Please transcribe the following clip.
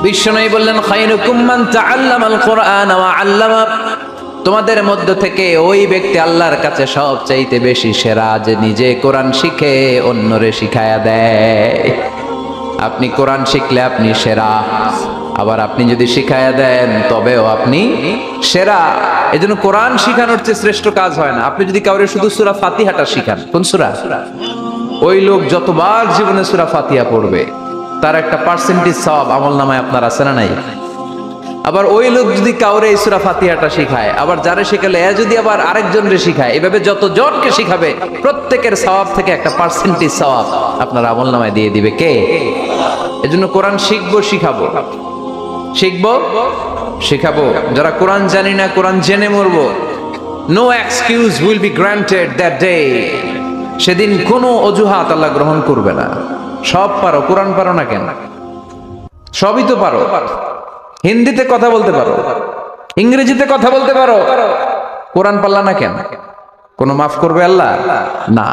বিশ্বনবী বললেন খায়রুকুম মান তাআল্লামাল কুরআন ওয়া আল্লামা, তোমাদের মধ্য থেকে ওই ব্যক্তি আল্লাহর কাছে সবচাইতে বেশি সেরা যে নিজে কোরআন শিখে অন্যরে শিখায়া দেয়। আপনি কোরআন শিখলে আপনি সেরা, আবার আপনি যদি শিখায়া দেন তবেও আপনি সেরা। এজন্য কোরআন শিখানোর চেয়ে শ্রেষ্ঠ কাজ হয় না। আপনি যদি কাউরে শুধু সূরা ফাতিহাটা শিখান, কোন সূরা, ওই লোক যতবার জীবনে সূরা ফাতিহা পড়বে তার একটা পার্সেন্টেজ সওয়াব আমলনামায় আপনার আছে না নাই? আবার ওই লোক যদি কাউরে এই সূরা ফাতিহাটা শিখায়, আবার যারে শিখালে এ যদি আবার আরেকজনরে শিখায়, এভাবে যতজনকে শিখাবে প্রত্যেকের সওয়াব থেকে একটা পার্সেন্টেজ সওয়াব আপনার আমলনামায় দিয়ে দিবে কে? এজন্য কোরআন শিখবো, শিখাবো, শিখবো, শিখাবো। যারা কোরআন জানি না কোরআন জেনে মরবো, no excuse will be granted that day. সেদিন কোনো অজুহাত আল্লাহ গ্রহণ করবে না। সব পারো, কোরআন পারো না কেন? সবই তো পারো। হিন্দিতে কথা বলতে পারো, ইংরেজিতে কথা বলতে পারো, কোরআন পারলা না কেন? কোনো মাফ করবে আল্লাহ? না।